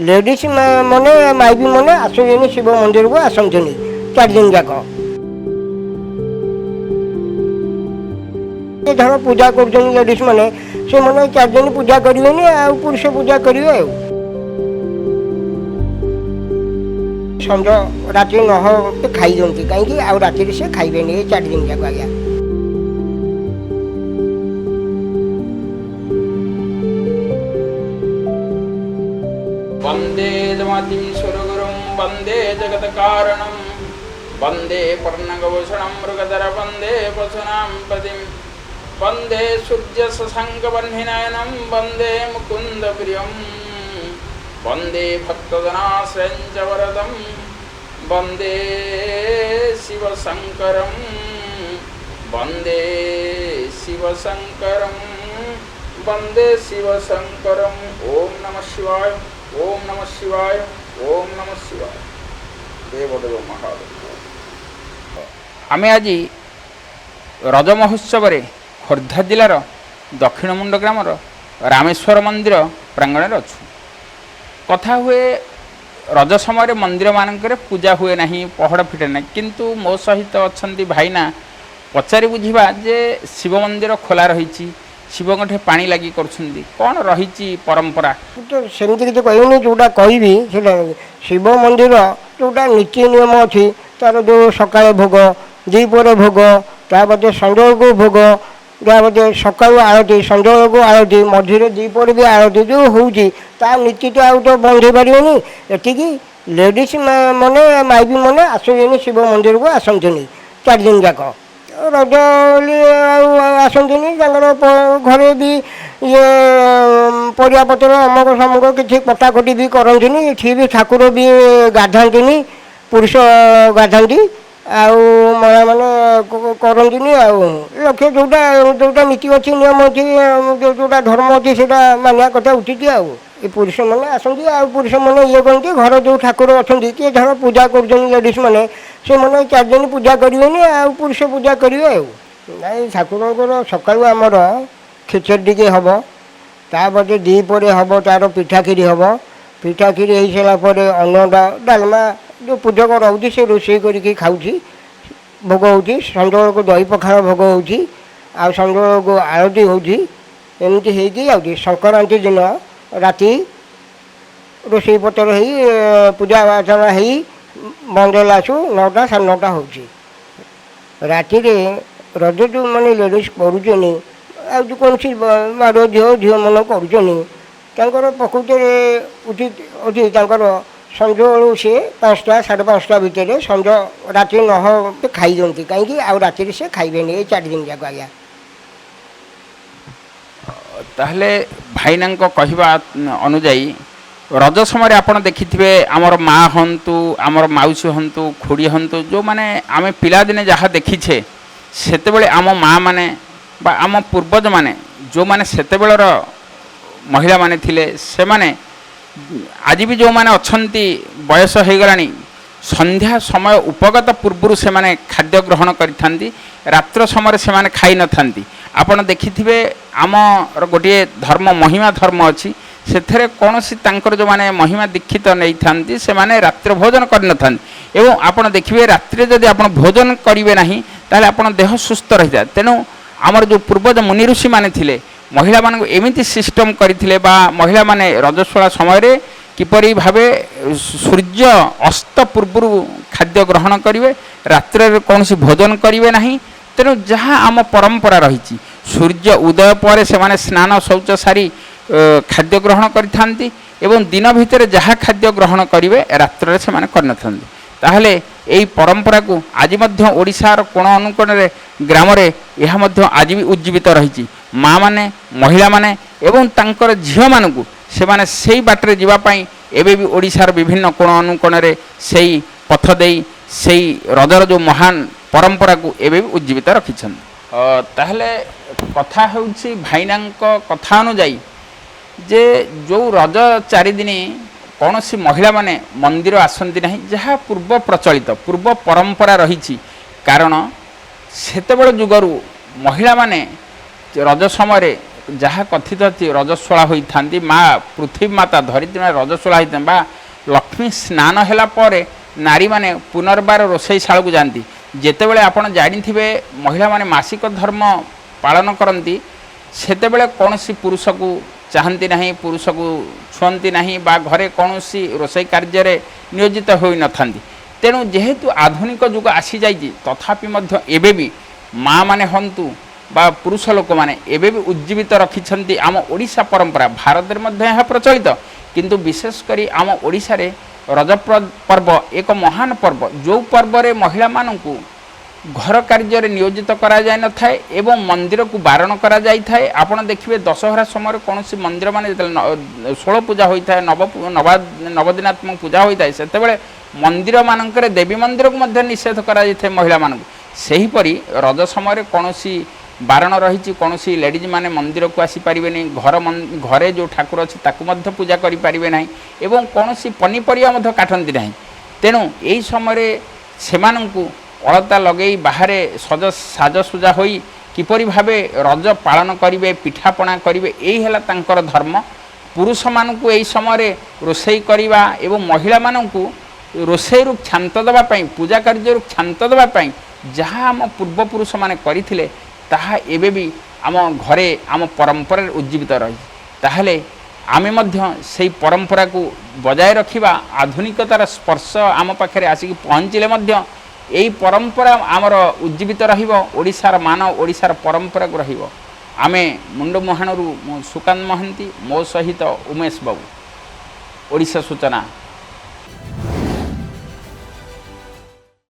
Ladies मैंने माइबी मैंने आसुनी शिव मंदिर को आसनी 4 दिन जाक धर पूजा कर लेडीज मैंने से मैंने 4 दिन पूजा करेंगे पुरुष पूजा करेंगे संज राति 9 खाई दिखती कहीं आउ राति से खाइबे 4 दिन जाक आज्ञा वंदे दमातिं सुरगुरुं वंदे जगत्कारणं वंदे पर्णगभूषणं मृगधर वंदे पशूनां पतिं वंदे सूर्यशशाङ्कवह्निनयनं वंदे मुकुन्दप्रियं वंदे भक्तजनाश्रयं च वरदं वंदे शिवशङ्करं वंदे शिवशङ्करं वंदे शिवशङ्करं। ओम नमः शिवाय, ओम नमः शिवाय, ओम नमः शिवाय। देवदेव महादेव। आमे आज रज महोत्सव खोर्धा जिलार दक्षिणमुंड ग्रामर रामेश्वर मंदिर प्रांगण अच्छु। कथा हुए रज समय मंदिर मानक पूजा हुए ना, पहड़ फिटे ना, किंतु मो सहित अच्छा भाईना पचारि बुझा जे शिव मंदिर खोला रही, शिवंठे पानी लगी कौन रही परंपरा तो सेमती किसी कहनी जोटा कहबी शिव मंदिर जोटा नीति नियम अच्छी तार जो सका भोग दीपर भोग तापते संजय को भोग तापते सका आरती संजय को आरती मझे दीपर भी आरती जो होती नीति तो आउ तो बंद हो पारे एटिकी लेडीज मैंने माइबी मैंने आसनी शिव मंदिर को आसनी 4 दिन जाक रज आसती घरे भी ये परियापतर अमक समक किसी कटाकटी भी करती ये भी ठाकुर भी गाधाती पुरुष गाधाती महिला मैंने करती लक्ष्य जोटा जोटा नीति अच्छी नियम अच्छी जोटा धर्म अच्छी से मानिया कथा उचित ये पुरुष मैंने आसती पुरुष मैंने ये कहते घर जो ठाकुर अच्छा किए धर पूजा कर लेडीज मैंने से मैंने 4 दिन पूजा करेंगे पुरुष पूजा करेंगे नाई ठाकुर सका आमर खिचड़ी टे हम तापते दीपर हम तार पिठाखीरी हम पिठाखीरी हो सारापर अन्न डालमा जो पूजक रोचे से रोषे करके खाऊँगी भोग हो संजय को दही पखाड़ भोग हो संजय को आरती होमती हो संक्रांति दिन राति रोषे पतर हो पूजा अर्चना हो बंदेला आसु 9टा 9:30 हो राति रज जो मैंने लेडीज करुँच कौन सी बार झील मन कर प्रकृत उचित अच्छी संजय से 5टा 5:30 भितर संज राति 9 खाई दिखती कहीं आउ राति से खाइबे 4 दिन जाक आज्ञा ताहले भाईना कहवा अनुजाई रज समय आप देखिथे आमर माँ हंतु आमर माउसी हंतु खुड़ी हंतु जो माने आम पिलादिने जहाँ देखीछे सेतेबेले आम माँ माने बा आम पूर्वज माने जो माने सेतेबेलर महिला माने थिले से माने आज भी जो माने अछंती बयस हो गलानी संध्या समय उपगत पूर्व से माने खाद्य ग्रहण करिथांती रात्र समय से माने खाई न थांती। आपण देखिथिबे आम गोटे धर्म महिमा धर्म अच्छी से कौन सी जो माने महिमा दीक्षित नहीं था से माने रात्र भोजन करन थांती एवं आपण देखिए रात्रि जदि आप भोजन करेंगे ना ताले आपण देह सुस्थ रही था। तेणु आमर जो पूर्वज मुनि ऋषि माने थिले महिला मानक एमिति सिस्टम करथिले बा महिला माने रजस्वला समय किपरि भावे सूर्य अस्त पूर्व खाद्य ग्रहण करेंगे रात्र कौन सी भोजन करेंगे ना। तेणु जहाँ आम परंपरा रही सूर्य उदय पर से माने स्नान शौच सारी खाद्य ग्रहण करिथांती एवं दिन भितर जहाँ खाद्य ग्रहण करेंगे रात्र से माने करन थांती। ताहले यही परंपरा को आज मध्य ओडिशार कोण अनुकोण ग्राम यह मध्य आज भी उज्जीवित रही। माँ माने महिला माने एवं तांकर झील मानू से माने सेई बाटरे जीवापाई एबे भी ओडिशार विभिन्न कोण अनुकोण सेई पथ देई सेई रजर जो महान परंपरा को एबे भी उज्जीवित रखिछन। ताहले कथा होउछि भाईनांक कथा अनुजाई जे जो रज 4 दिन कौन सी महिला माने मंदिर आसती ना जहाँ पूर्व प्रचलित पूर्व परंपरा रही। कारण सेतेबेले जुगरू महिला माने रज समय ଯାହା କଥିତ ଅଛି ରଜସ୍ୱଳା ହୋଇଥାନ୍ତି ମା ପୃଥିବୀ ମାତା ଧରିତ୍ରୀ ମା ରଜସ୍ୱଳା ହୋଇଥାନ୍ତି ବା ଲକ୍ଷ୍ମୀ ସ୍ନାନ ହେଲା ପରେ ନାରୀମାନେ ପୁନର୍ବାର ରୋଷେଇଶାଳକୁ ଯାଆନ୍ତି। ଯେତେବେଳେ ଆପଣ ଜାଣିଥିବେ ମହିଳାମାନେ ମାସିକ ଧର୍ମ ପାଳନ କରନ୍ତି ସେତେବେଳେ କୌଣସି ପୁରୁଷକୁ ଚାହାନ୍ତି ନାହିଁ, ପୁରୁଷକୁ ଛୁଅନ୍ତି ନାହିଁ ବା ଘରେ କୌଣସି ରୋଷେଇ କାର୍ଯ୍ୟରେ ନିୟୋଜିତ ହୋଇନଥାନ୍ତି। ତେଣୁ ଯେହେତୁ ଆଧୁନିକ ଯୁଗ ଆସିଯାଇଛି ତଥାପି ମଧ୍ୟ ଏବେ ବି ମା' ମାନେ ହୁଅନ୍ତୁ ବା ପୁରୁଷ ଲୋକମାନେ ଏବେ ବି ଉଜ୍ଜୀବିତ ରଖିଛନ୍ତି ଆମ ଓଡ଼ିଶା ପରମ୍ପରା। ଭାରତରେ ମଧ୍ୟ ଏହା ପ୍ରଚଳିତ, କିନ୍ତୁ ବିଶେଷ କରି ଆମ ଓଡ଼ିଶାରେ ରଜ ପର୍ବ ଏକ ମହାନ ପର୍ବ, ଯେଉଁ ପର୍ବରେ ମହିଳାମାନଙ୍କୁ ଘର କାର୍ଯ୍ୟରେ ନିୟୋଜିତ କରାଯାଇନଥାଏ ଏବଂ ମନ୍ଦିରକୁ ବାରଣ କରାଯାଇଥାଏ। ଆପଣ ଦେଖିବେ ଦଶହରା ସମୟରେ କୌଣସି ମନ୍ଦିରମାନେ ଯେତେବେଳେ ଷୋଳ ପୂଜା ହୋଇଥାଏ, ନବଦିନାତ୍ମକ ପୂଜା ହୋଇଥାଏ, ସେତେବେଳେ ମନ୍ଦିରମାନଙ୍କରେ ଦେବୀ ମନ୍ଦିରକୁ ମଧ୍ୟ ନିଷେଧ କରାଯାଇଥାଏ ମହିଳାମାନଙ୍କୁ। ସେହିପରି ରଜ ସମୟରେ କୌଣସି ବାରଣ ରହିଛି, କୌଣସି ଲେଡ଼ିଜ୍ ମାନେ ମନ୍ଦିରକୁ ଆସିପାରିବେନି, ଘରେ ଯେଉଁ ଠାକୁର ଅଛି ତାକୁ ମଧ୍ୟ ପୂଜା କରିପାରିବେ ନାହିଁ ଏବଂ କୌଣସି ପନିପରିବା ମଧ୍ୟ କାଟନ୍ତି ନାହିଁ। ତେଣୁ ଏହି ସମୟରେ ସେମାନଙ୍କୁ ଅଳତା ଲଗାଇ ବାହାରେ ସାଜସଜ୍ଜା ହୋଇ କିପରି ଭାବେ ରଜ ପାଳନ କରିବେ, ପିଠାପଣା କରିବେ, ଏହି ହେଲା ତାଙ୍କର ଧର୍ମ। ପୁରୁଷମାନଙ୍କୁ ଏହି ସମୟରେ ରୋଷେଇ କରିବା ଏବଂ ମହିଳାମାନଙ୍କୁ ରୋଷେଇରୁ କ୍ଷାନ୍ତ ଦେବା ପାଇଁ, ପୂଜା କାର୍ଯ୍ୟରୁ କ୍ଷାନ୍ତ ଦେବା ପାଇଁ ଯାହା ଆମ ପୂର୍ବପୁରୁଷମାନେ କରିଥିଲେ ତାହା ଏବେ ବି ଆମ ଘରେ ଆମ ପରମ୍ପରାରେ ଉଜ୍ଜୀବିତ ରହିଛି। ତାହେଲେ ଆମେ ମଧ୍ୟ ସେହି ପରମ୍ପରାକୁ ବଜାୟ ରଖିବା। ଆଧୁନିକତାର ସ୍ପର୍ଶ ଆମ ପାଖରେ ଆସିକି ପହଞ୍ଚିଲେ ମଧ୍ୟ ଏହି ପରମ୍ପରା ଆମର ଉଜ୍ଜୀବିତ ରହିବ, ଓଡ଼ିଶାର ମାନ, ଓଡ଼ିଶାର ପରମ୍ପରାକୁ ରହିବ। ଆମେ ମୁଣ୍ଡ ମୁହାଣରୁ ମୁଁ ସୁକାନ୍ତ ମହାନ୍ତି, ମୋ ସହିତ ଉମେଶ ବାବୁ, ଓଡ଼ିଶା ସୂଚନା।